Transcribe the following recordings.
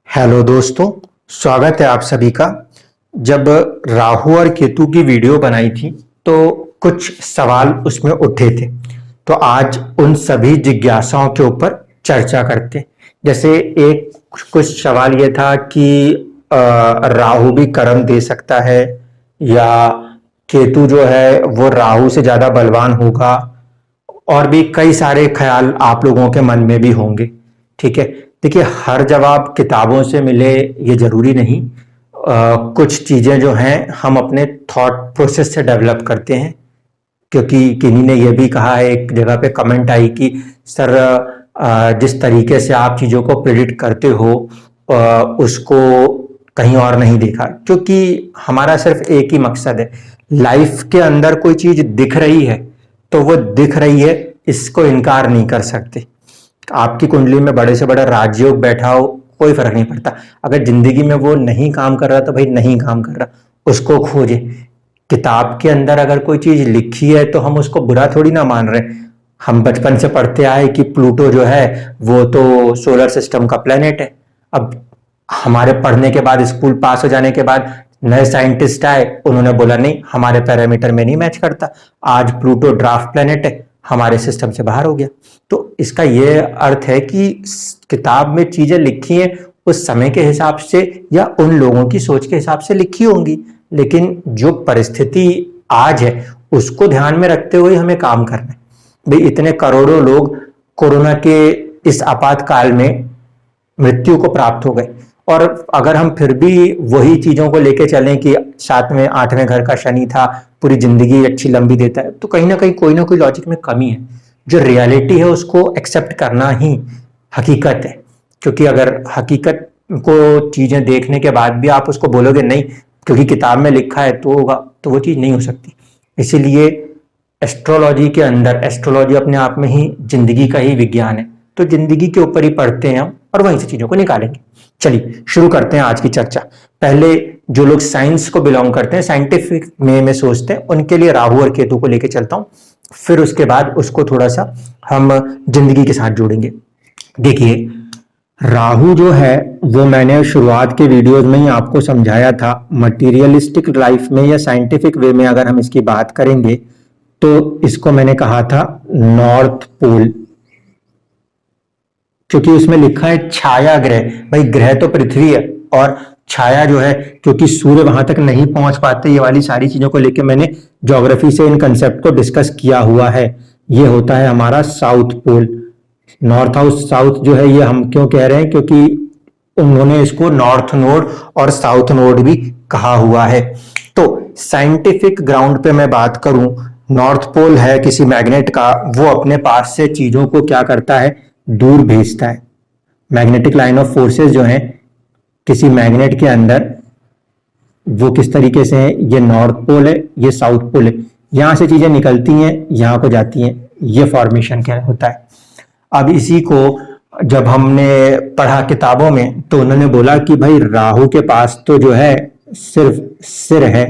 Hello दोस्तों, स्वागत है आप सभी का। जब राहु और केतु की वीडियो बनाई थी तो कुछ सवाल उसमें उठे थे, तो आज उन सभी जिज्ञासाओं के ऊपर चर्चा करते हैं। जैसे एक कुछ सवाल ये था कि राहु भी कर्म दे सकता है या केतु जो है वो राहु से ज्यादा बलवान होगा, और भी कई सारे ख्याल आप लोगों के मन में भी होंगे। ठीक है, देखिए हर जवाब किताबों से मिले ये जरूरी नहीं। कुछ चीजें जो हैं हम अपने थॉट प्रोसेस से डेवलप करते हैं, क्योंकि किन्हीं ने यह भी कहा है, एक जगह पे कमेंट आई कि सर जिस तरीके से आप चीजों को प्रिडिक्ट करते हो उसको कहीं और नहीं देखा। क्योंकि हमारा सिर्फ एक ही मकसद है, लाइफ के अंदर कोई चीज दिख रही है तो वो दिख रही है, इसको इनकार नहीं कर सकते। आपकी कुंडली में बड़े से बड़ा राजयोग बैठा हो, कोई फर्क नहीं पड़ता। अगर जिंदगी में वो नहीं काम कर रहा तो भाई नहीं काम कर रहा, उसको खोजे। किताब के अंदर अगर कोई चीज लिखी है तो हम उसको बुरा थोड़ी ना मान रहे। हम बचपन से पढ़ते आए कि प्लूटो जो है वो तो सोलर सिस्टम का प्लेनेट है। अब हमारे पढ़ने के बाद, स्कूल पास हो जाने के बाद नए साइंटिस्ट आए, उन्होंने बोला नहीं हमारे पैरामीटर में नहीं मैच करता, आज प्लूटो ड्राफ्ट प्लेनेट है, हमारे सिस्टम से बाहर हो गया। तो इसका यह अर्थ है कि किताब में चीजें लिखी हैं उस समय के हिसाब से या उन लोगों की सोच के हिसाब से लिखी होंगी, लेकिन जो परिस्थिति आज है उसको ध्यान में रखते हुए हमें काम करना है। भाई इतने करोड़ों लोग कोरोना के इस आपातकाल में मृत्यु को प्राप्त हो गए, और अगर हम फिर भी वही चीजों को लेके चलें कि 7वें 8वें घर का शनि था, पूरी जिंदगी अच्छी लंबी देता है, तो कहीं ना कोई लॉजिक में कमी है। जो रियलिटी है उसको एक्सेप्ट करना ही हकीकत है। क्योंकि अगर हकीकत को चीजें देखने के बाद भी आप उसको बोलोगे नहीं क्योंकि किताब में लिखा है तो होगा, तो वो चीज नहीं हो सकती। इसीलिए एस्ट्रोलॉजी के अंदर, एस्ट्रोलॉजी अपने आप में ही जिंदगी का ही विज्ञान है, तो जिंदगी के ऊपर ही पढ़ते हैं हम और वहीं से चीजों को निकालेंगे। चलिए शुरू करते हैं आज की चर्चा। पहले जो लोग साइंस को बिलोंग करते हैं, साइंटिफिक में सोचते हैं, उनके लिए राहु और केतु को लेके चलता हूं, फिर उसके बाद उसको थोड़ा सा हम जिंदगी के साथ जोड़ेंगे। देखिए राहु जो है वो मैंने शुरुआत के वीडियोस में ही आपको समझाया था। मटीरियलिस्टिक लाइफ में या साइंटिफिक वे में अगर हम इसकी बात करेंगे तो इसको मैंने कहा था नॉर्थ पोल, क्योंकि उसमें लिखा है छाया ग्रह। भाई ग्रह तो पृथ्वी है और छाया जो है क्योंकि सूर्य वहां तक नहीं पहुंच पाते, ये वाली सारी चीजों को लेकर मैंने ज्योग्राफी से इन कंसेप्ट को डिस्कस किया हुआ है। ये होता है हमारा साउथ पोल। नॉर्थ हाउस साउथ जो है ये हम क्यों कह रहे हैं, क्योंकि उन्होंने इसको नॉर्थ नोड और साउथ नोड भी कहा हुआ है। तो साइंटिफिक ग्राउंड पे मैं बात करूं, नॉर्थ पोल है किसी मैग्नेट का, वो अपने पास से चीजों को क्या करता है, दूर भेजता है। मैग्नेटिक लाइन ऑफ फोर्सेस जो है किसी मैग्नेट के अंदर वो किस तरीके से है, ये नॉर्थ पोल है, ये साउथ पोल है, यहां से चीजें निकलती हैं यहां को जाती हैं, ये फॉर्मेशन क्या होता है। अब इसी को जब हमने पढ़ा किताबों में तो उन्होंने बोला कि भाई राहु के पास तो जो है सिर्फ सिर है,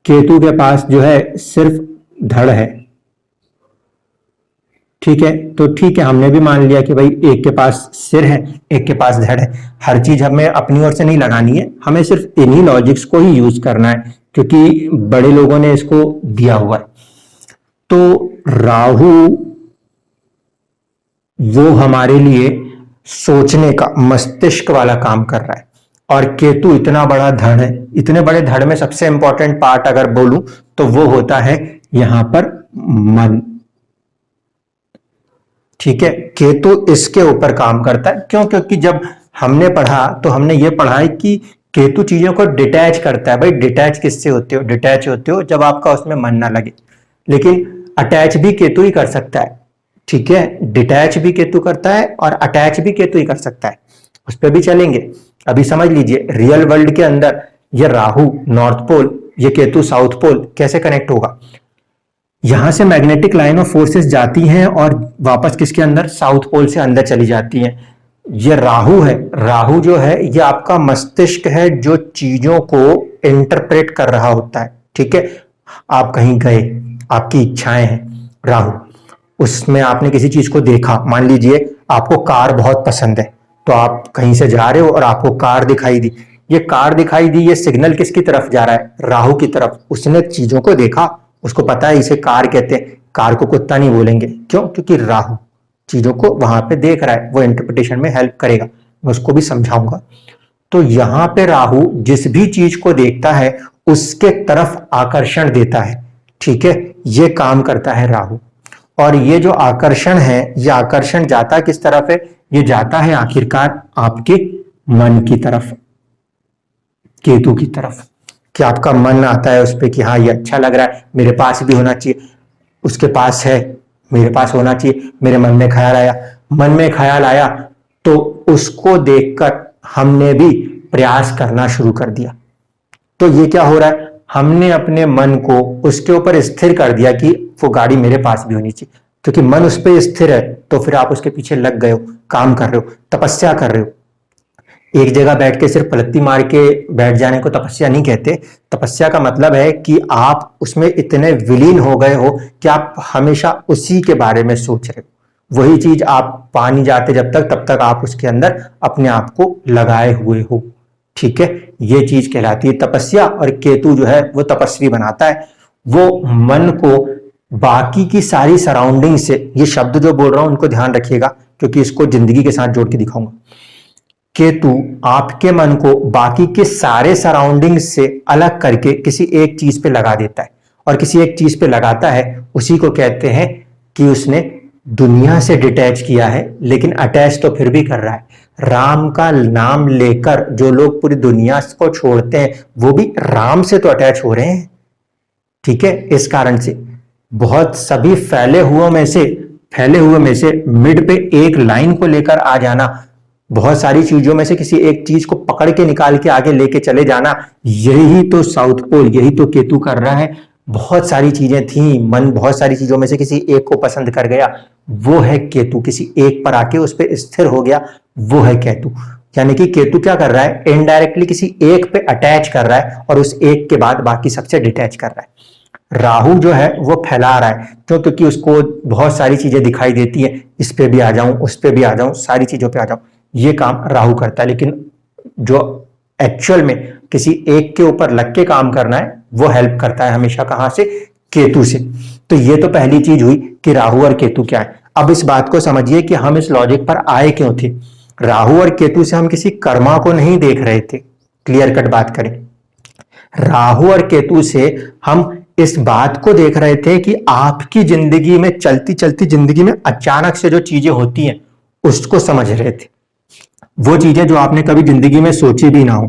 केतु के पास जो है सिर्फ धड़ है। ठीक है, तो ठीक है, हमने भी मान लिया कि भाई एक के पास सिर है एक के पास धड़ है। हर चीज हमें अपनी ओर से नहीं लगानी है, हमें सिर्फ इन्हीं लॉजिक्स को ही यूज करना है क्योंकि बड़े लोगों ने इसको दिया हुआ है। तो राहु वो हमारे लिए सोचने का, मस्तिष्क वाला काम कर रहा है, और केतु इतना बड़ा धड़ है। इतने बड़े धड़ में सबसे इंपॉर्टेंट पार्ट अगर बोलूं तो वो होता है यहां पर मन। ठीक है, केतु इसके ऊपर काम करता है। क्यों? क्योंकि जब हमने पढ़ा तो हमने ये पढ़ा है कि केतु चीजों को डिटैच करता है। भाई डिटैच किससे होते हो? डिटैच होते हो जब आपका उसमें मन ना लगे। लेकिन अटैच भी केतु ही कर सकता है। ठीक है, डिटैच भी केतु करता है और अटैच भी केतु ही कर सकता है, उस पर भी चलेंगे। अभी समझ लीजिए रियल वर्ल्ड के अंदर ये राहु नॉर्थ पोल, ये केतु साउथ पोल कैसे कनेक्ट होगा। यहां से मैग्नेटिक लाइन ऑफ फोर्सेस जाती हैं और वापस किसके अंदर, साउथ पोल से अंदर चली जाती हैं। ये राहु है, राहु जो है ये आपका मस्तिष्क है जो चीजों को इंटरप्रेट कर रहा होता है। ठीक है, आप कहीं गए, आपकी इच्छाएं हैं, राहु उसमें आपने किसी चीज को देखा, मान लीजिए आपको कार बहुत पसंद है, तो आप कहीं से जा रहे हो और आपको कार दिखाई दी, ये कार दिखाई दी, ये सिग्नल किसकी तरफ जा रहा है? राहु की तरफ। उसने चीजों को देखा, उसको पता है इसे कार कहते हैं, कार को कुत्ता नहीं बोलेंगे। क्यों? क्योंकि राहु चीजों को वहां पे देख रहा है, वो इंटरप्रिटेशन में हेल्प करेगा, मैं उसको भी समझाऊंगा। तो यहां पे राहु जिस भी चीज को देखता है उसके तरफ आकर्षण देता है, ठीक है, ये काम करता है राहु। और ये जो आकर्षण है, ये आकर्षण जाता किस तरफ है? ये जाता है आखिरकार आपके मन की तरफ, केतु की तरफ। कि आपका मन आता है उस पर कि हाँ ये अच्छा लग रहा है, मेरे पास भी होना चाहिए, उसके पास है, मेरे पास होना चाहिए। मेरे मन में ख्याल आया, मन में ख्याल आया तो उसको देखकर हमने भी प्रयास करना शुरू कर दिया। तो ये क्या हो रहा है? हमने अपने मन को उसके ऊपर स्थिर कर दिया कि वो गाड़ी मेरे पास भी होनी चाहिए। क्योंकि मन उस पर स्थिर है तो फिर आप उसके पीछे लग गए हो, काम कर रहे हो, तपस्या कर रहे हो। एक जगह बैठ के सिर्फ पलत्ती मार के बैठ जाने को तपस्या नहीं कहते। तपस्या का मतलब है कि आप उसमें इतने विलीन हो गए हो कि आप हमेशा उसी के बारे में सोच रहे हो। वही चीज आप पा नहीं जाते जब तक, तब तक आप उसके अंदर अपने आप को लगाए हुए हो, ठीक है। ये चीज कहलाती है तपस्या। और केतु जो है वो तपस्वी बनाता है, वो मन को बाकी की सारी सराउंडिंग से, ये शब्द जो बोल रहा हूं उनको ध्यान रखिएगा क्योंकि इसको जिंदगी के साथ जोड़ के दिखाऊंगा। केतु आपके मन को बाकी के सारे सराउंडिंग से अलग करके किसी एक चीज पे लगा देता है, और किसी एक चीज पे लगाता है उसी को कहते हैं कि उसने दुनिया से डिटैच किया है, लेकिन अटैच तो फिर भी कर रहा है। राम का नाम लेकर जो लोग पूरी दुनिया को छोड़ते हैं वो भी राम से तो अटैच हो रहे हैं, ठीक है। इस कारण से बहुत सभी फैले हुए में से मिड पे एक लाइन को लेकर आ जाना, बहुत सारी चीजों में से किसी एक चीज को पकड़ के निकाल के आगे लेके चले जाना, यही तो साउथ पोल, यही तो केतु कर रहा है। बहुत सारी चीजें थी, मन बहुत सारी चीजों में से किसी एक को पसंद कर गया, वो है केतु। किसी एक पर आके उस पर स्थिर हो गया, वो है केतु। यानी कि केतु क्या कर रहा है? इनडायरेक्टली किसी एक पे अटैच कर रहा है और उस एक के बाद बाकी सबसे डिटैच कर रहा है। राहु जो है वो फैला रहा है, क्यों? क्योंकि उसको बहुत सारी चीजें दिखाई देती हैं, इस पे भी आ जाऊं, उस पे भी आ जाऊं, सारी चीजों पे आ जाऊं, ये काम राहु करता है। लेकिन जो एक्चुअल में किसी एक के ऊपर लग के काम करना है वो हेल्प करता है हमेशा, कहां से? केतु से। तो ये तो पहली चीज हुई कि राहु और केतु क्या है। अब इस बात को समझिए कि हम इस लॉजिक पर आए क्यों थे। राहु और केतु से हम किसी कर्मा को नहीं देख रहे थे, क्लियर कट बात करें। राहु और केतु से हम इस बात को देख रहे थे कि आपकी जिंदगी में, चलती चलती जिंदगी में अचानक से जो चीजें होती हैं उसको समझ रहे थे। वो चीजें जो आपने कभी जिंदगी में सोची भी ना हो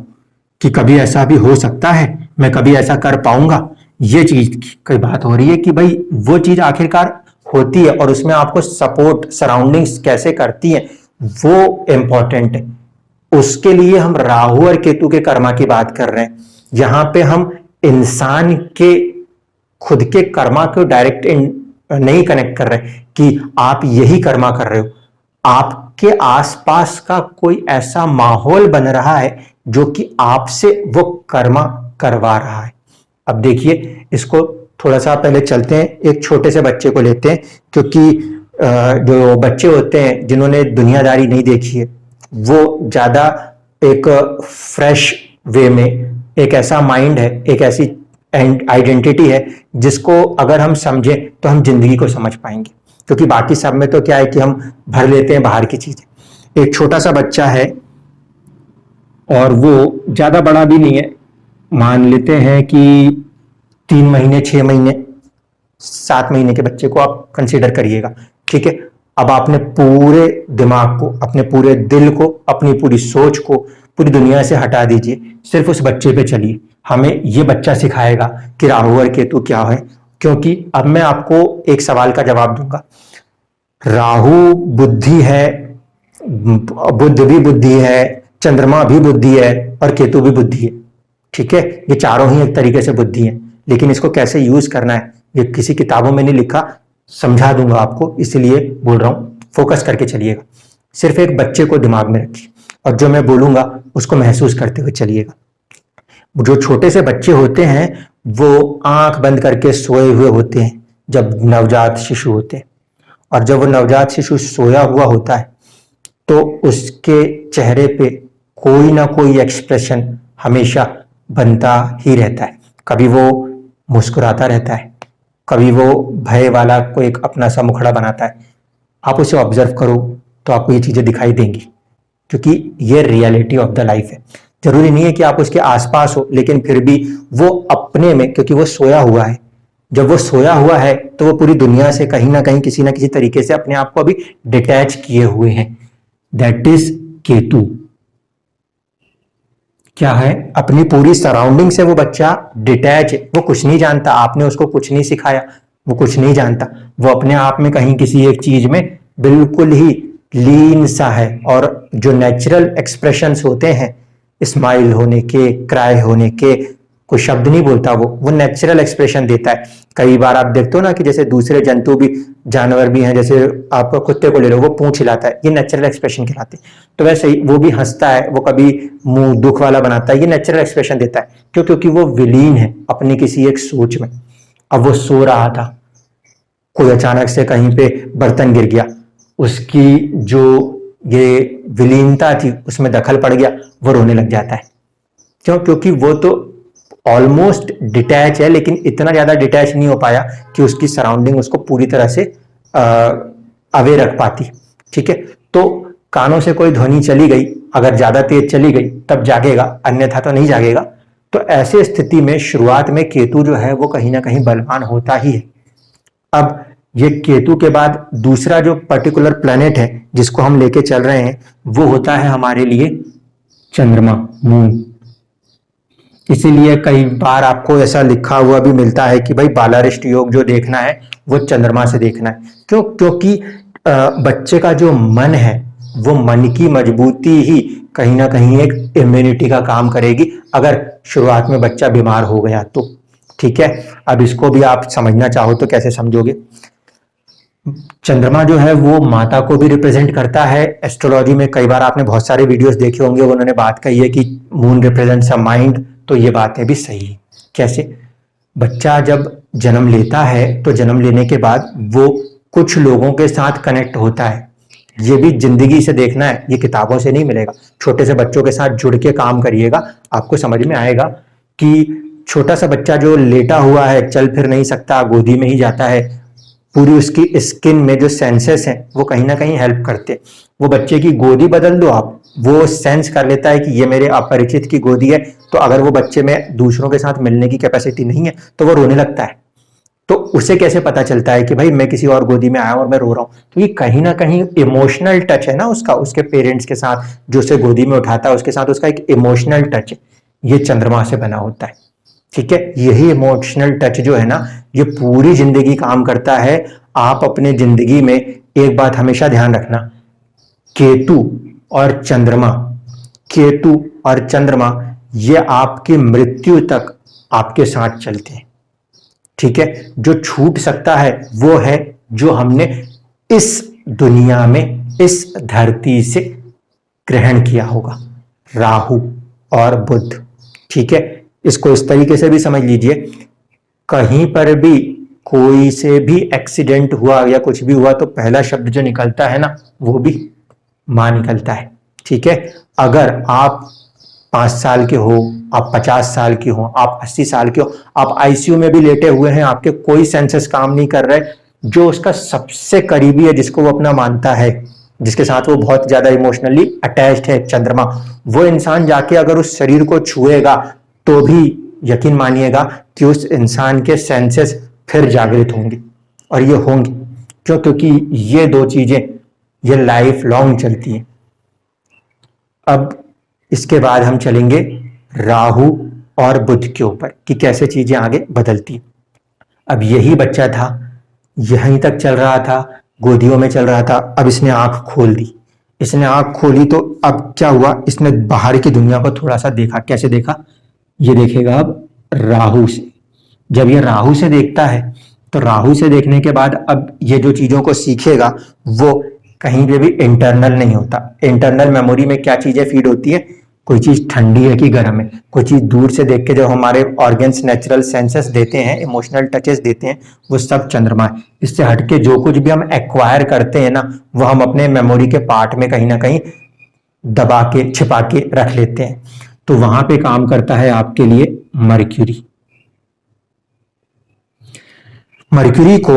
कि कभी ऐसा भी हो सकता है, मैं कभी ऐसा कर पाऊंगा, ये चीज की बात हो रही है कि भाई वो चीज आखिरकार होती है और उसमें आपको सपोर्ट सराउंडिंग्स कैसे करती है वो इंपॉर्टेंट है। उसके लिए हम राहु और केतु के कर्मा की बात कर रहे हैं। यहां पे हम इंसान के खुद के कर्मा को डायरेक्ट नहीं कनेक्ट कर रहे कि आप यही कर्मा कर रहे हो। आपके आसपास का कोई ऐसा माहौल बन रहा है जो कि आपसे वो कर्मा करवा रहा है। अब देखिए, इसको थोड़ा सा पहले चलते हैं, एक छोटे से बच्चे को लेते हैं, क्योंकि जो बच्चे होते हैं जिन्होंने दुनियादारी नहीं देखी है वो ज्यादा एक फ्रेश वे में, एक ऐसा माइंड है, एक ऐसी आइडेंटिटी है जिसको अगर हम समझें तो हम जिंदगी को समझ पाएंगे। क्योंकि बाकी सब में तो क्या है कि हम भर लेते हैं बाहर की चीजें। एक छोटा सा बच्चा है और वो ज्यादा बड़ा भी नहीं है, मान लेते हैं कि 3 महीने, 6 महीने, 7 महीने के बच्चे को आप कंसीडर करिएगा, ठीक है। अब आपने पूरे दिमाग को, अपने पूरे दिल को, अपनी पूरी सोच को पूरी दुनिया से हटा दीजिए, सिर्फ उस बच्चे पे चलिए। हमें ये बच्चा सिखाएगा कि राहु और केतु क्या है। क्योंकि अब मैं आपको एक सवाल का जवाब दूंगा। राहु बुद्धि है, बुध भी बुद्धि है, चंद्रमा भी बुद्धि है और केतु भी बुद्धि है, ठीक है। ये चारों ही एक तरीके से बुद्धि है, लेकिन इसको कैसे यूज करना है ये किसी किताबों में नहीं लिखा, समझा दूंगा आपको, इसलिए बोल रहा हूं, फोकस करके चलिएगा। सिर्फ एक बच्चे को दिमाग में रखिए और जो मैं बोलूंगा उसको महसूस करते हुए चलिएगा। जो छोटे से बच्चे होते हैं वो आंख बंद करके सोए हुए होते हैं जब नवजात शिशु होते हैं, और जब वो नवजात शिशु सोया हुआ होता है तो उसके चेहरे पे कोई ना कोई एक्सप्रेशन हमेशा बनता ही रहता है। कभी वो मुस्कुराता रहता है, कभी वो भय वाला कोई एक अपना सा मुखड़ा बनाता है। आप उसे ऑब्जर्व करो तो आपको ये चीजें दिखाई देंगी, क्योंकि ये रियलिटी ऑफ द लाइफ है। जरूरी नहीं है कि आप उसके आसपास हो, लेकिन फिर भी वो अपने में, क्योंकि वो सोया हुआ है, जब वो सोया हुआ है तो वो पूरी दुनिया से कहीं ना कहीं किसी ना किसी तरीके से अपने आप को अभी डिटैच किए हुए हैं। That is Ketu. क्या है, अपनी पूरी सराउंडिंग से वो बच्चा डिटैच है। वो कुछ नहीं जानता, आपने उसको कुछ नहीं सिखाया, वो कुछ नहीं जानता। वो अपने आप में कहीं किसी एक चीज में बिल्कुल ही लीन सा है। और जो नेचुरल एक्सप्रेशंस होते हैं, स्माइल होने के, क्राई होने के, कोई शब्द नहीं बोलता, वो नेचुरल एक्सप्रेशन देता है। कई बार आप देखते हो ना कि जैसे दूसरे जंतु भी, जानवर भी हैं, जैसे आप कुत्ते को ले लो, वो पूंछ हिलाता है, ये नेचुरल एक्सप्रेशन कहलाते हैं। तो वैसे ही वो भी हंसता है, वो कभी मुंह दुख वाला बनाता है, ये नेचुरल एक्सप्रेशन देता है। क्यों? क्योंकि वो विलीन है अपनी किसी एक सोच में। अब वो सो रहा था, कोई अचानक से कहीं पे बर्तन गिर गया, उसकी जो ये विलीनता थी उसमें दखल पड़ गया, वो रोने लग जाता है। क्यों? क्योंकि वो तो ऑलमोस्ट डिटैच है, लेकिन इतना ज्यादा डिटैच नहीं हो पाया कि उसकी सराउंडिंग उसको पूरी तरह से अवे रख पाती। ठीक है, तो कानों से कोई ध्वनि चली गई, अगर ज्यादा तेज चली गई तब जागेगा, अन्यथा तो नहीं जागेगा। तो ऐसे स्थिति में शुरुआत में केतु जो है वो कहीं ना कहीं बलवान होता ही है। अब ये केतु के बाद दूसरा जो पर्टिकुलर प्लेनेट है जिसको हम लेके चल रहे हैं, वो होता है हमारे लिए चंद्रमा, मून। इसीलिए कई बार आपको ऐसा लिखा हुआ भी मिलता है कि भाई बालारिष्ट योग जो देखना है वो चंद्रमा से देखना है। क्यों? क्योंकि बच्चे का जो मन है, वो मन की मजबूती ही कहीं ना कहीं एक इम्यूनिटी का काम करेगी, अगर शुरुआत में बच्चा बीमार हो गया तो। ठीक है, अब इसको भी आप समझना चाहो तो कैसे समझोगे? चंद्रमा जो है वो माता को भी रिप्रेजेंट करता है। एस्ट्रोलॉजी में कई बार आपने बहुत सारे वीडियोस देखे होंगे, उन्होंने बात कही है कि मून रिप्रेजेंट्स अ माइंड। तो ये बातें भी सही है। कैसे? बच्चा जब जन्म लेता है तो जन्म लेने के बाद वो कुछ लोगों के साथ कनेक्ट होता है। ये भी जिंदगी से देखना है, ये किताबों से नहीं मिलेगा। छोटे से बच्चों के साथ जुड़ के काम करिएगा, आपको समझ में आएगा कि छोटा सा बच्चा जो लेटा हुआ है, चल फिर नहीं सकता, गोदी में ही जाता है, पूरी उसकी स्किन में जो सेंसेस हैं वो कहीं ना कहीं हेल्प करते हैं। वो बच्चे की गोदी बदल दो आप, वो सेंस कर लेता है कि ये मेरे अपरिचित की गोदी है। तो अगर वो बच्चे में दूसरों के साथ मिलने की कैपेसिटी नहीं है तो वो रोने लगता है। तो उसे कैसे पता चलता है कि भाई मैं किसी और गोदी में आया हूं और मैं रो रहा हूं? क्योंकि कहीं ना कहीं इमोशनल टच है ना उसका, उसके पेरेंट्स के साथ, जो उसे गोदी में उठाता है उसके साथ उसका एक इमोशनल टच है। ये चंद्रमा से बना होता है। ठीक है, यही इमोशनल टच जो है ना, ये पूरी जिंदगी काम करता है। आप अपने जिंदगी में एक बात हमेशा ध्यान रखना, केतु और चंद्रमा, केतु और चंद्रमा ये आपकी मृत्यु तक आपके साथ चलते हैं। ठीक है, जो छूट सकता है वो है जो हमने इस दुनिया में, इस धरती से ग्रहण किया होगा, राहु और बुध। ठीक है, इसको इस तरीके से भी समझ लीजिए, कहीं पर भी कोई से भी एक्सीडेंट हुआ या कुछ भी हुआ तो पहला शब्द जो निकलता है ना, वो भी मां निकलता है। ठीक है, अगर आप 5 साल के हो, आप 50 साल की हो, आप 80 साल के हो, आप आईसीयू में भी लेटे हुए हैं, आपके कोई सेंसेस काम नहीं कर रहे, जो उसका सबसे करीबी है, जिसको वो अपना मानता है, जिसके साथ वो बहुत ज्यादा इमोशनली अटैच्ड है, चंद्रमा, वो इंसान जाके अगर उस शरीर को छुएगा तो भी यकीन मानिएगा कि उस इंसान के सेंसेस फिर जागृत होंगे। और ये होंगे क्यों? क्योंकि ये दो चीजें ये लाइफ लॉन्ग चलती हैं। अब इसके बाद हम चलेंगे राहु और बुध के ऊपर कि कैसे चीजें आगे बदलती। अब यही बच्चा था, यहीं तक चल रहा था, गोदियों में चल रहा था। अब इसने आंख खोल दी, इसने आंख खोली तो अब क्या हुआ, इसने बाहर की दुनिया को थोड़ा सा देखा। कैसे देखा? ये देखेगा अब राहु से। जब ये राहु से देखता है तो राहु से देखने के बाद अब ये जो चीजों को सीखेगा वो कहीं पे भी इंटरनल नहीं होता। इंटरनल मेमोरी में क्या चीजें फीड होती है? कोई चीज ठंडी है कि गर्म है, कोई चीज दूर से देख के जो हमारे ऑर्गन्स नेचुरल सेंसेस देते हैं, इमोशनल टचेस देते हैं, वो सब चंद्रमा है। इससे हटके जो कुछ भी हम एक्वायर करते हैं ना, वो हम अपने मेमोरी के पार्ट में कहीं ना कहीं दबा के छिपा के रख लेते हैं। तो वहां पे काम करता है आपके लिए मर्क्यूरी। मर्क्यूरी को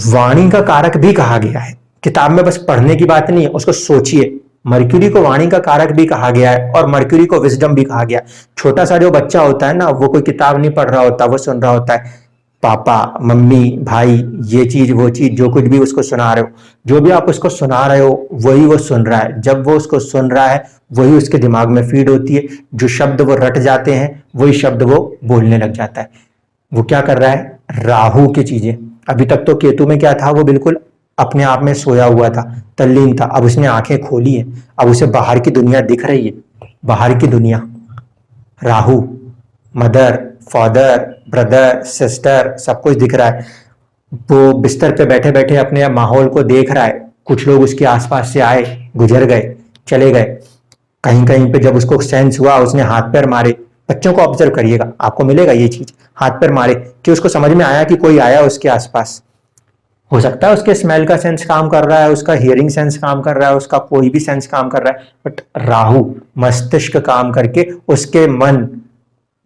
वाणी का कारक भी कहा गया है। किताब में बस पढ़ने की बात नहीं है, उसको सोचिए। मर्क्यूरी को वाणी का कारक भी कहा गया है और मर्क्यूरी को विजडम भी कहा गया है। छोटा सा जो बच्चा होता है ना, वो कोई किताब नहीं पढ़ रहा होता, वो सुन रहा होता है पापा मम्मी भाई ये चीज वो चीज, जो कुछ भी उसको सुना रहे हो, जो भी आप उसको सुना रहे हो वही वो सुन रहा है। जब वो उसको सुन रहा है वही उसके दिमाग में फीड होती है। जो शब्द वो रट जाते हैं वही शब्द वो बोलने लग जाता है। वो क्या कर रहा है? राहु की चीजें। अभी तक तो केतु में क्या था, वो बिल्कुल अपने आप में सोया हुआ था, तल्लीन था। अब उसने आंखें खोली है, अब उसे बाहर की दुनिया दिख रही है। बाहर की दुनिया, Rahu, mother, father, brother, sister, सब कुछ दिख रहा है। वो बिस्तर पे बैठे बैठे अपने माहौल को देख रहा है। कुछ लोग उसके आसपास से आए, गुजर गए, चले गए। कहीं कहीं पे जब उसको सेंस हुआ, उसने हाथ पैर मारे। बच्चों को ऑब्जर्व करिएगा, आपको मिलेगा ये चीज। हाथ पैर मारे कि उसको समझ में आया कि कोई आया उसके आसपास। हो सकता है उसके स्मेल का सेंस काम कर रहा है, उसका हियरिंग सेंस काम कर रहा है, उसका कोई भी सेंस काम कर रहा है, बट राहु मस्तिष्क काम करके उसके मन,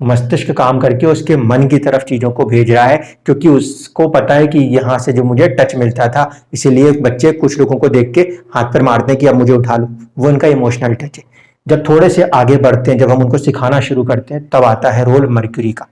मस्तिष्क काम करके उसके मन की तरफ चीजों को भेज रहा है, क्योंकि उसको पता है कि यहां से जो मुझे टच मिलता था, इसीलिए बच्चे कुछ लोगों को देख के हाथ पर मारते हैं कि अब मुझे उठा लो। वो उनका इमोशनल टच है। जब थोड़े से आगे बढ़ते हैं, जब हम उनको सिखाना शुरू करते हैं, तब आता है रोल मर्क्यूरी का।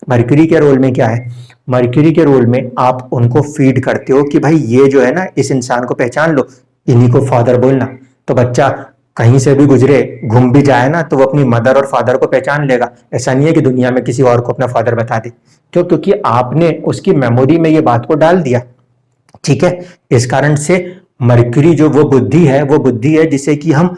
मर्क्यूरी के रोल में क्या है? मर्क्यूरी के रोल में आप उनको फीड करते हो कि भाई ये जो है ना, इस इंसान को पहचान लो, इन्हीं को फादर बोलना। तो बच्चा कहीं से भी गुजरे, घूम भी जाए ना, तो वो अपनी मदर और फादर को पहचान लेगा। ऐसा नहीं है कि दुनिया में किसी और को अपना फादर बता दे। क्यों? क्योंकि आपने उसकी मेमोरी में ये बात को डाल दिया। ठीक है, इस कारण से मर्क्यूरी जो वो बुद्धि है जिसे कि हम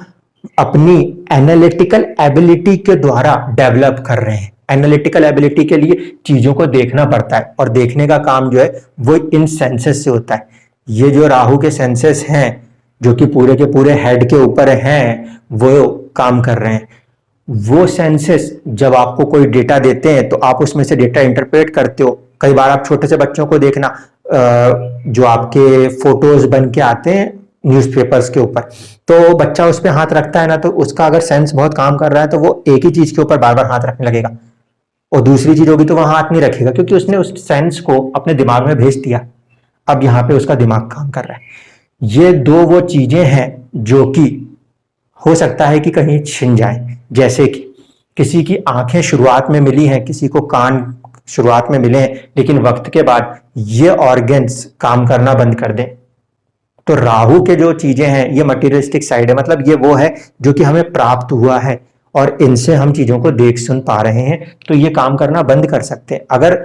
अपनी एनालिटिकल एबिलिटी के द्वारा डेवलप कर रहे हैं। एनालिटिकल एबिलिटी के लिए चीजों को देखना पड़ता है, और देखने का काम जो है वो इन सेंसेस से होता है। ये जो राहु के सेंसेस हैं, जो कि पूरे के पूरे हेड के ऊपर हैं, वो काम कर रहे हैं। वो सेंसेस जब आपको कोई डेटा देते हैं, तो आप उसमें से डेटा इंटरप्रेट करते हो। कई बार आप छोटे से बच्चों को देखना, जो आपके फोटोज बन के आते हैं न्यूज़पेपर्स के ऊपर, तो बच्चा उस पर हाथ रखता है ना, तो उसका अगर सेंस बहुत काम कर रहा है, तो वो एक ही चीज के ऊपर बार बार हाथ रखने लगेगा। और दूसरी चीज होगी तो वह हाथ नहीं रखेगा, क्योंकि उसने उस सेंस को अपने दिमाग में भेज दिया। अब यहाँ पे उसका दिमाग काम कर रहा है। ये दो वो चीजें हैं जो कि हो सकता है कि कहीं छिन जाए। जैसे कि किसी की आंखें शुरुआत में मिली हैं, किसी को कान शुरुआत में मिले हैं, लेकिन वक्त के बाद ये ऑर्गन्स काम करना बंद कर दें। तो राहु के जो चीजें हैं, ये मटीरियलिस्टिक साइड है। मतलब ये वो है जो कि हमें प्राप्त हुआ है, और इनसे हम चीजों को देख सुन पा रहे हैं। तो ये काम करना बंद कर सकते हैं। अगर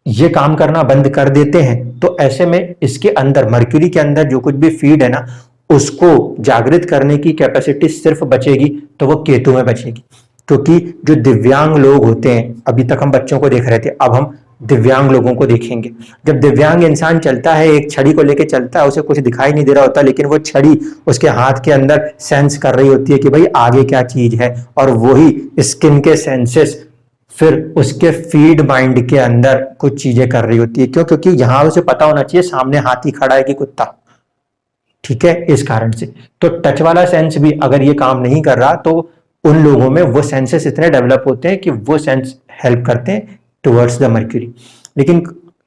ये काम करना बंद कर देते हैं, तो ऐसे में इसके अंदर, मर्क्यूरी के अंदर जो कुछ भी फीड है ना, उसको जागृत करने की कैपेसिटी सिर्फ बचेगी तो वो केतु में बचेगी। क्योंकि जो दिव्यांग लोग होते हैं, अभी तक हम बच्चों को देख रहे थे, अब हम दिव्यांग लोगों को देखेंगे। जब दिव्यांग इंसान चलता है, एक छड़ी को लेके चलता है, उसे कुछ दिखाई नहीं दे रहा होता, लेकिन वो छड़ी उसके हाथ के अंदर सेंस कर रही होती है कि भाई आगे क्या चीज है, और वही स्किन के सेंसेस फिर उसके फीड माइंड के अंदर कुछ चीजें कर रही होती है। क्यों? क्योंकि यहां उसे पता होना चाहिए सामने हाथी खड़ा है कि कुत्ता। ठीक है, इस कारण से तो टच वाला सेंस भी अगर ये काम नहीं कर रहा, तो उन लोगों में वो सेंसेस इतने डेवलप होते हैं कि वो सेंस हेल्प करते हैं टुवर्ड्स द मर्क्यूरी। लेकिन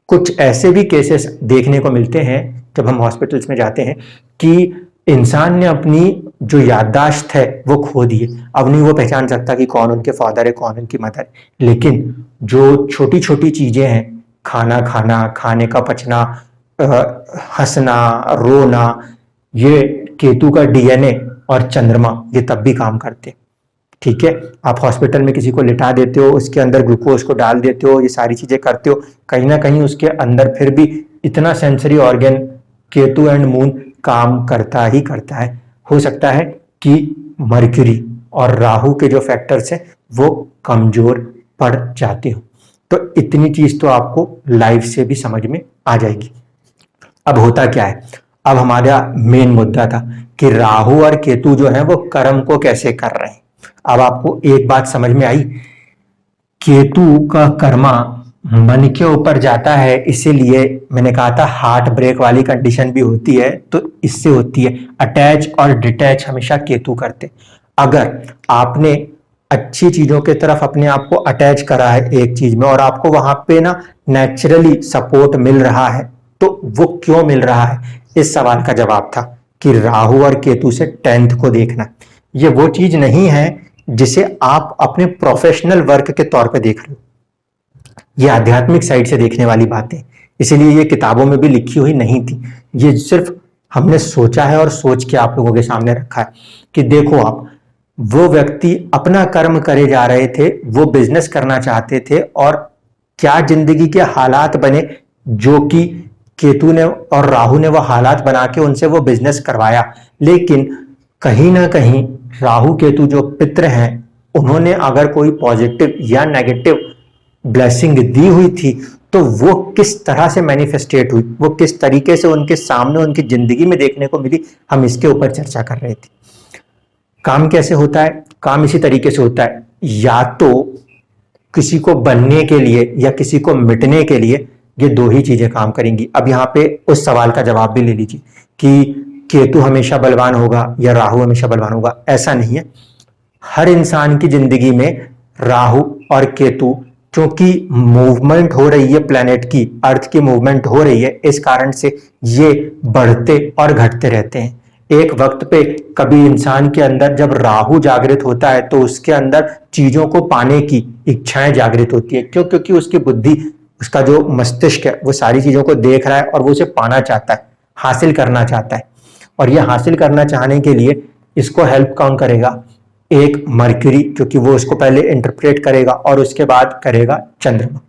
कुछ ऐसे भी केसेस देखने को मिलते हैं जब हम हॉस्पिटल्स में जाते हैं कि इंसान ने अपनी जो याददाश्त है वो खो दी है। अब नहीं वो पहचान सकता कि कौन उनके फादर है, कौन उनकी मदर है। लेकिन जो छोटी छोटी चीजें हैं, खाना खाना, खाने का पचना, हंसना, रोना, ये केतु का डीएनए और चंद्रमा ये तब भी काम करते हैं। ठीक है, आप हॉस्पिटल में किसी को लिटा देते हो, उसके अंदर ग्लूकोज को डाल देते हो, ये सारी चीजें करते हो, कहीं ना कहीं उसके अंदर फिर भी इतना sensory organ Ketu and moon काम करता ही करता है। हो सकता है कि मर्क्यूरी और राहु के जो फैक्टर्स हैं वो कमजोर पड़ जाते हो। तो इतनी चीज तो आपको लाइव से भी समझ में आ जाएगी। अब होता क्या है, अब हमारा मेन मुद्दा था कि राहु और केतु जो है वो कर्म को कैसे कर रहे हैं। अब आपको एक बात समझ में आई, केतु का कर्मा मन के ऊपर जाता है, इसीलिए मैंने कहा था हार्ट ब्रेक वाली कंडीशन भी होती है, तो इससे होती है। अटैच और डिटैच हमेशा केतु करते। अगर आपने अच्छी चीजों की तरफ अपने आप को अटैच करा है एक चीज में और आपको वहां पे ना नेचुरली सपोर्ट मिल रहा है, तो वो क्यों मिल रहा है, इस सवाल का जवाब था कि राहु और केतु से 10th को देखना। ये वो चीज नहीं है जिसे आप अपने प्रोफेशनल वर्क के तौर पे देख रहे हो, ये आध्यात्मिक साइड से देखने वाली बातें, इसीलिए ये किताबों में भी लिखी हुई नहीं थी। ये सिर्फ हमने सोचा है और सोच के आप लोगों के सामने रखा है कि देखो आप, वो व्यक्ति अपना कर्म करे जा रहे थे, वो बिजनेस करना चाहते थे और क्या जिंदगी के हालात बने जो कि केतु ने और राहु ने वो हालात बना के उनसे वो बिजनेस करवाया। लेकिन कहीं ना कहीं राहु केतु जो पित्र हैं, उन्होंने अगर कोई पॉजिटिव या नेगेटिव ब्लेसिंग दी हुई थी तो वो किस तरह से मैनिफेस्टेट हुई, वो किस तरीके से उनके सामने उनकी जिंदगी में देखने को मिली, हम इसके ऊपर चर्चा कर रहे थे। काम कैसे होता है? काम इसी तरीके से होता है, या तो किसी को बनने के लिए या किसी को मिटने के लिए, ये दो ही चीजें काम करेंगी। अब यहाँ पे उस सवाल का जवाब भी ले लीजिए कि केतु हमेशा बलवान होगा या राहु हमेशा बलवान होगा, ऐसा नहीं है। हर इंसान की जिंदगी में राहु और केतु, क्योंकि मूवमेंट हो रही है प्लेनेट की, अर्थ की मूवमेंट हो रही है, इस कारण से ये बढ़ते और घटते रहते हैं। एक वक्त पे कभी इंसान के अंदर जब राहु जागृत होता है तो उसके अंदर चीजों को पाने की इच्छाएं जागृत होती है। क्यों? क्योंकि उसकी बुद्धि, उसका जो मस्तिष्क है, वो सारी चीजों को देख रहा है और वो उसे पाना चाहता है, हासिल करना चाहता है। और ये हासिल करना चाहने के लिए इसको हेल्प कौन करेगा? एक मरकरी, क्योंकि वो उसको पहले इंटरप्रेट करेगा और उसके बाद करेगा चंद्रमा।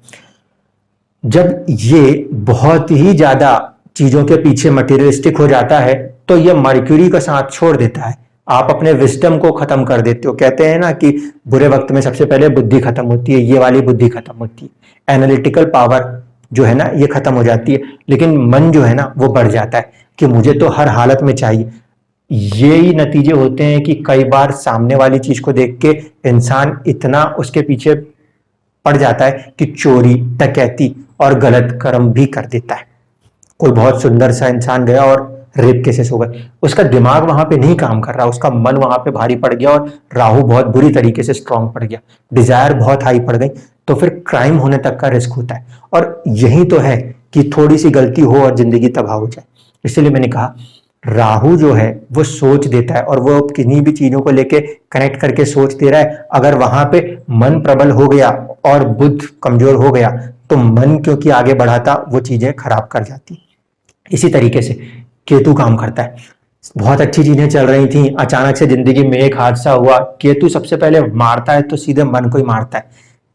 जब ये बहुत ही ज्यादा चीजों के पीछे मटेरियलिस्टिक हो जाता है तो ये मरकरी का साथ छोड़ देता है, आप अपने विस्डम को खत्म कर देते हो। कहते हैं ना कि बुरे वक्त में सबसे पहले बुद्धि खत्म होती है, ये वाली बुद्धि खत्म होती है, एनालिटिकल पावर जो है ना ये खत्म हो जाती है। लेकिन मन जो है ना वो बढ़ जाता है कि मुझे तो हर हालत में चाहिए। यही नतीजे होते हैं कि कई बार सामने वाली चीज को देख के इंसान इतना उसके पीछे पड़ जाता है कि चोरी, डकैती और गलत कर्म भी कर देता है। कोई बहुत सुंदर सा इंसान गया और रेप केसेस हो गए, उसका दिमाग वहां पे नहीं काम कर रहा, उसका मन वहां पे भारी पड़ गया और राहु बहुत बुरी तरीके से स्ट्रांग पड़ गया, डिजायर बहुत हाई पड़ गई, तो फिर क्राइम होने तक का रिस्क होता है। और यही तो है कि थोड़ी सी गलती हो और जिंदगी तबाह हो जाए। इसलिए मैंने कहा राहु जो है वो सोच देता है और वो किन्हीं भी चीजों को लेके कनेक्ट करके सोच दे रहा है। अगर वहां पे मन प्रबल हो गया और बुद्ध कमजोर हो गया तो मन क्योंकि आगे बढ़ाता वो चीजें खराब कर जाती। इसी तरीके से केतु काम करता है। बहुत अच्छी चीजें चल रही थी, अचानक से जिंदगी में एक हादसा हुआ, केतु सबसे पहले मारता है तो सीधे मन को ही मारता है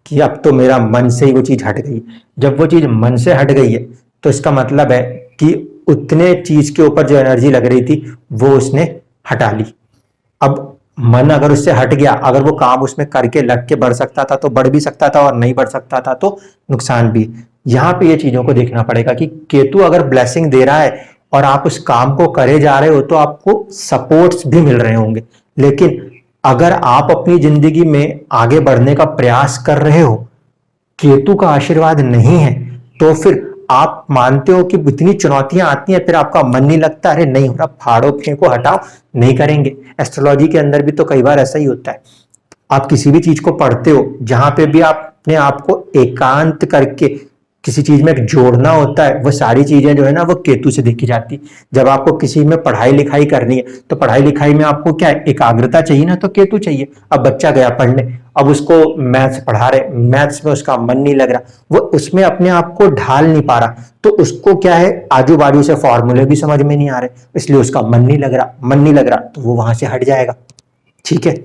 कि अब तो मेरा मन से ही वो चीज हट गई। जब वो चीज मन से हट गई है तो इसका मतलब है कि उतने चीज के ऊपर जो एनर्जी लग रही थी वो उसने हटा ली। अब मन अगर उससे हट गया, अगर वो काम उसमें करके लग के बढ़ सकता था तो बढ़ भी सकता था और नहीं बढ़ सकता था तो नुकसान भी। यहां पे ये चीजों को देखना पड़ेगा कि केतु अगर ब्लेसिंग दे रहा है और आप उस काम को करे जा रहे हो तो आपको सपोर्ट्स भी मिल रहे होंगे। लेकिन अगर आप अपनी जिंदगी में आगे बढ़ने का प्रयास कर रहे हो, केतु का आशीर्वाद नहीं है, तो फिर आप मानते हो कि इतनी चुनौतियां आती हैं, फिर आपका मन नहीं लगता, अरे नहीं हो रहा, फाड़ो फेंको हटाओ, नहीं करेंगे। एस्ट्रोलॉजी के अंदर भी तो कई बार ऐसा ही होता है। आप किसी भी चीज को पढ़ते हो जहां पे भी आपने आपको एकांत करके किसी चीज में जोड़ना होता है, वो सारी चीजें जो है ना वो केतु से देखी जाती। जब आपको किसी में पढ़ाई लिखाई करनी है तो पढ़ाई लिखाई में आपको क्या है, एकाग्रता चाहिए ना, तो केतु चाहिए। अब बच्चा गया पढ़ने, अब उसको मैथ्स पढ़ा रहे, मैथ्स में उसका मन नहीं लग रहा, वो उसमें अपने आप को ढाल नहीं पा रहा, तो उसको क्या है, आजू बाजू से फॉर्मूले भी समझ में नहीं आ रहे, इसलिए उसका मन नहीं लग रहा, मन नहीं लग रहा तो वो वहां से हट जाएगा। ठीक है,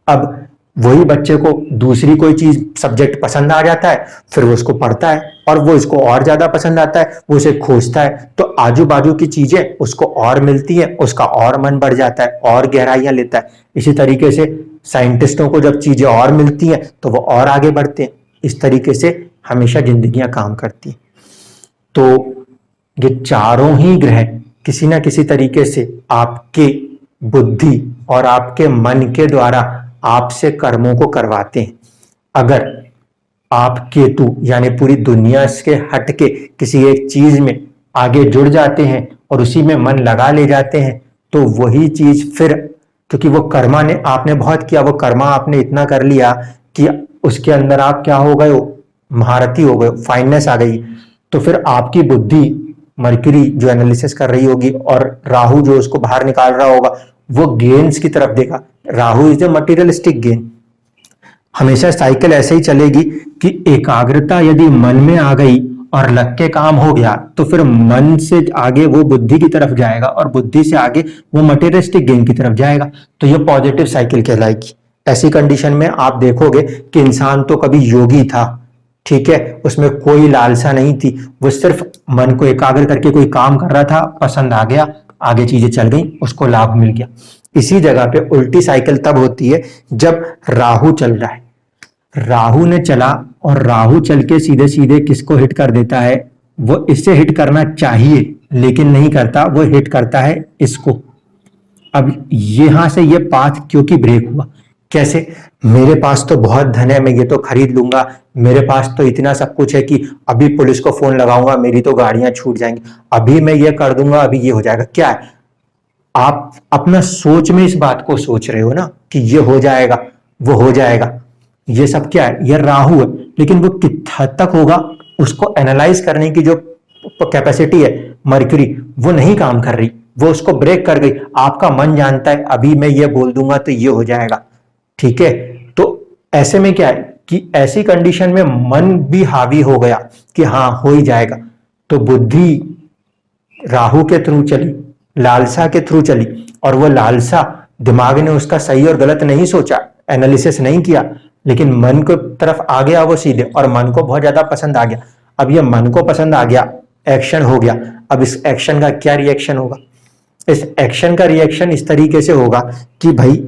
अब वही बच्चे को दूसरी कोई चीज सब्जेक्ट पसंद आ जाता है, फिर वो उसको पढ़ता है और वो इसको और ज्यादा पसंद आता है, वो उसे खोजता है, तो आजू बाजू की चीजें उसको और मिलती है, उसका और मन बढ़ जाता है और गहराइयां लेता है। इसी तरीके से साइंटिस्टों को जब चीजें और मिलती हैं तो वो और आगे बढ़ते हैं। इस तरीके से हमेशा जिंदगियां काम करती हैं। तो ये चारों ही ग्रह किसी ना किसी तरीके से आपके बुद्धि और आपके मन के द्वारा आपसे कर्मों को करवाते हैं। अगर आप केतु यानी पूरी दुनिया से हट के किसी एक चीज में आगे जुड़ जाते हैं और उसी में मन लगा ले जाते हैं, तो वही चीज फिर, क्योंकि वो कर्मा ने आपने बहुत किया, वो कर्मा आपने इतना कर लिया कि उसके अंदर आप क्या हो गए हो, महारथी हो गए, फाइननेस आ गई। तो फिर आपकी बुद्धि मरकरी जो एनालिसिस कर रही होगी और राहु जो उसको बाहर निकाल रहा होगा, वो गेन्स की तरफ देगा। Rahu is a materialistic gain. हमेशा साइकिल ऐसे ही चलेगी कि एकाग्रता यदि मन में आ गई और लग के काम हो गया, तो फिर मन से आगे वो बुद्धि की तरफ जाएगा और बुद्धि से आगे वो मटेरियलिस्टिक गेन की तरफ जाएगा। तो ये पॉजिटिव साइकिल कहलाएगी। ऐसी कंडीशन में आप देखोगे कि इंसान तो कभी योगी था, ठीक है, उसमें कोई लालसा नहीं थी, वो सिर्फ मन को एकाग्र करके कोई काम कर रहा था, पसंद आ गया, आगे चीजें चल गई, उसको लाभ मिल गया। इसी जगह पे उल्टी साइकिल तब होती है जब राहु चल रहा है, राहु ने चला और राहु चल के सीधे सीधे किसको हिट कर देता है, वो इससे हिट करना चाहिए लेकिन नहीं करता, वो हिट करता है इसको। अब यहां से ये पाथ क्योंकि ब्रेक हुआ, कैसे, मेरे पास तो बहुत धन है, मैं ये तो खरीद लूंगा, मेरे पास तो इतना सब कुछ है कि अभी पुलिस को फोन लगाऊंगा, मेरी तो गाड़ियां छूट जाएंगी, अभी मैं ये कर दूंगा, अभी ये हो जाएगा। क्या है, आप अपना सोच में इस बात को सोच रहे हो ना कि ये हो जाएगा, वो हो जाएगा, ये सब क्या है, ये राहु है। लेकिन वो कित हद तक होगा, उसको एनालाइज करने की जो कैपेसिटी है मरकरी, वो नहीं काम कर रही, वो उसको ब्रेक कर गई। आपका मन जानता है अभी मैं ये बोल दूंगा तो ये हो जाएगा, ठीक है। तो ऐसे में क्या है कि ऐसी कंडीशन में मन भी हावी हो गया कि हाँ हो ही जाएगा, तो बुद्धि राहु के थ्रू चली, लालसा के थ्रू चली, और वो लालसा दिमाग ने उसका सही और गलत नहीं सोचा, एनालिसिस नहीं किया, लेकिन मन को तरफ आ गया वो सीधे, और मन को बहुत ज्यादा पसंद आ गया। अब ये मन को पसंद आ गया, एक्शन हो गया। अब इस एक्शन का क्या रिएक्शन होगा, इस एक्शन का रिएक्शन इस तरीके से होगा कि भाई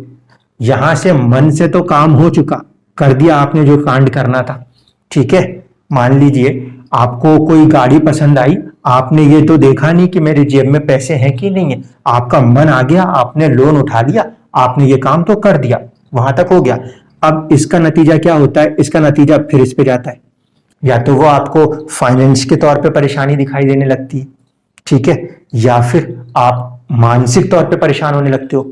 यहां से मन से तो काम हो चुका, कर दिया आपने जो कांड करना था, ठीक है। मान लीजिए आपको कोई गाड़ी पसंद आई, आपने ये तो देखा नहीं कि मेरे जेब में पैसे हैं कि नहीं है, आपका मन आ गया, आपने लोन उठा लिया, आपने ये काम तो कर दिया, वहां तक हो गया। अब इसका नतीजा क्या होता है, इसका नतीजा फिर इस पे जाता है, या तो वो आपको फाइनेंस के तौर पे परेशानी दिखाई देने लगती है, ठीक है, या फिर आप मानसिक तौर पे परेशान होने लगते हो।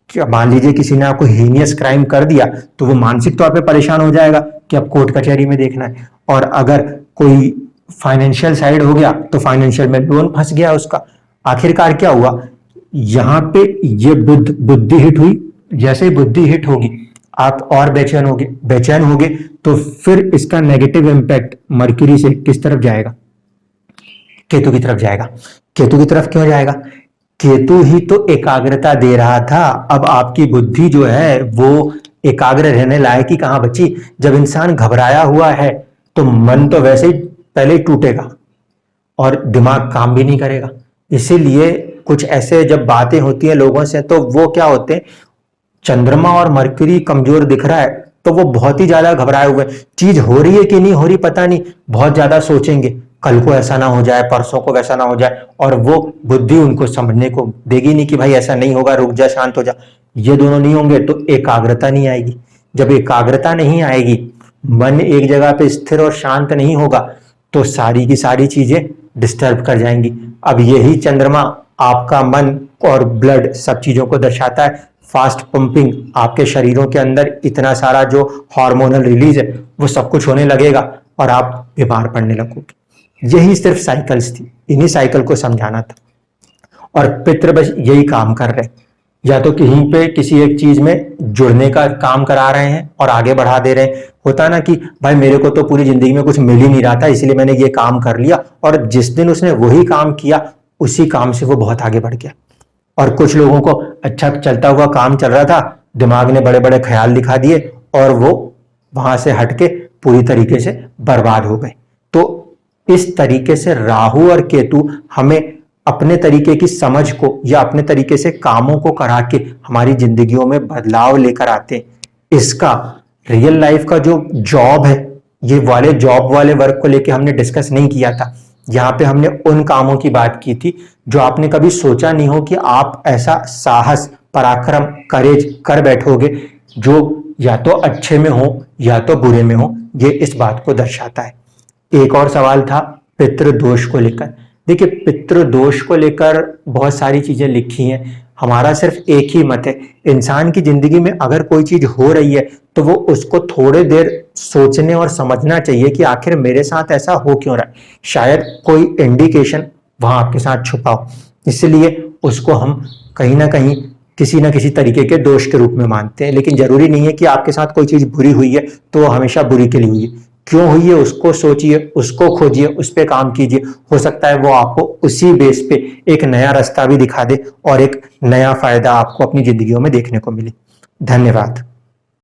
क्या मान लीजिए किसी ने आपको हीनियस क्राइम कर दिया, तो वो मानसिक तौर पे परेशान हो जाएगा कि अब कोर्ट कचहरी में देखना है। और अगर कोई फाइनेंशियल साइड हो गया तो फाइनेंशियल में लोन फंस गया उसका। आखिरकार क्या हुआ, यहां पे ये बुद्धि हिट हुई, जैसे ही बुद्धि हिट होगी आप और बेचैन होगे तो फिर इसका नेगेटिव इंपैक्ट मरकरी से किस तरफ जाएगा, केतु की तरफ जाएगा। केतु की तरफ क्यों जाएगा, केतु ही तो एकाग्रता दे रहा था। अब आपकी बुद्धि जो है वो एकाग्र रहने लायक ही कहां बची। जब इंसान घबराया हुआ है तो मन तो वैसे ही पहले ही टूटेगा और दिमाग काम भी नहीं करेगा। इसीलिए कुछ ऐसे जब बातें होती हैं लोगों से तो वो क्या होते हैं, चंद्रमा और मरकरी कमजोर दिख रहा है तो वो बहुत ही ज्यादा घबराए हुए, चीज हो रही है कि नहीं हो रही पता नहीं, बहुत ज्यादा सोचेंगे कल को ऐसा ना हो जाए, परसों को वैसा ना हो जाए, और वो बुद्धि उनको समझने को देगी नहीं कि भाई ऐसा नहीं होगा, रुक जा, शांत हो जा। ये दोनों नहीं होंगे तो एकाग्रता नहीं आएगी। जब एकाग्रता नहीं आएगी, मन एक जगह पे स्थिर और शांत नहीं होगा, तो सारी की सारी चीजें डिस्टर्ब कर जाएंगी। अब यही चंद्रमा आपका मन और ब्लड सब चीजों को दर्शाता है। फास्ट पंपिंग, आपके शरीरों के अंदर इतना सारा जो हार्मोनल रिलीज है वो सब कुछ होने लगेगा और आप बीमार पड़ने लगोगे। यही सिर्फ साइकिल्स थी, इन्हीं साइकिल को समझाना था। और पितृ बस यही काम कर रहे हैं, या तो कहीं पे किसी एक चीज में जुड़ने का काम करा रहे हैं और आगे बढ़ा दे रहे हैं। होता ना कि भाई मेरे को तो पूरी जिंदगी में कुछ मिल ही नहीं रहा था इसलिए मैंने ये काम कर लिया, और जिस दिन उसने वही काम किया उसी काम से वो बहुत आगे बढ़ गया। और कुछ लोगों को अच्छा चलता हुआ काम चल रहा था, दिमाग ने बड़े बड़े ख्याल दिखा दिए और वो वहां से हटके पूरी तरीके से बर्बाद हो गए। तो इस तरीके से राहु और केतु हमें अपने तरीके की समझ को या अपने तरीके से कामों को करा के हमारी जिंदगियों में बदलाव लेकर आते हैं। इसका रियल लाइफ का जो जॉब है, ये वाले जॉब वाले वर्क को लेके हमने डिस्कस नहीं किया था। यहाँ पे हमने उन कामों की बात की थी जो आपने कभी सोचा नहीं हो कि आप ऐसा साहस, पराक्रम, करेज कर बैठोगे जो या तो अच्छे में हो या तो बुरे में हो, ये इस बात को दर्शाता है। एक और सवाल था पितृदोष को लेकर। देखिए, पितृदोष को लेकर बहुत सारी चीजें लिखी हैं। हमारा सिर्फ एक ही मत है, इंसान की जिंदगी में अगर कोई चीज हो रही है तो वो उसको थोड़ी देर सोचने और समझना चाहिए कि आखिर मेरे साथ ऐसा हो क्यों रहा है। शायद कोई इंडिकेशन वहां आपके साथ छुपा हो, इसलिए उसको हम कहीं ना कहीं किसी ना किसी तरीके के दोष के रूप में मानते हैं। लेकिन जरूरी नहीं है कि आपके साथ कोई चीज बुरी हुई है तो वो हमेशा बुरी के लिए हुई है। क्यों हुई है उसको सोचिए, उसको खोजिए, उस पर काम कीजिए। हो सकता है वो आपको उसी बेस पे एक नया रास्ता भी दिखा दे और एक नया फायदा आपको अपनी जिंदगियों में देखने को मिले। धन्यवाद।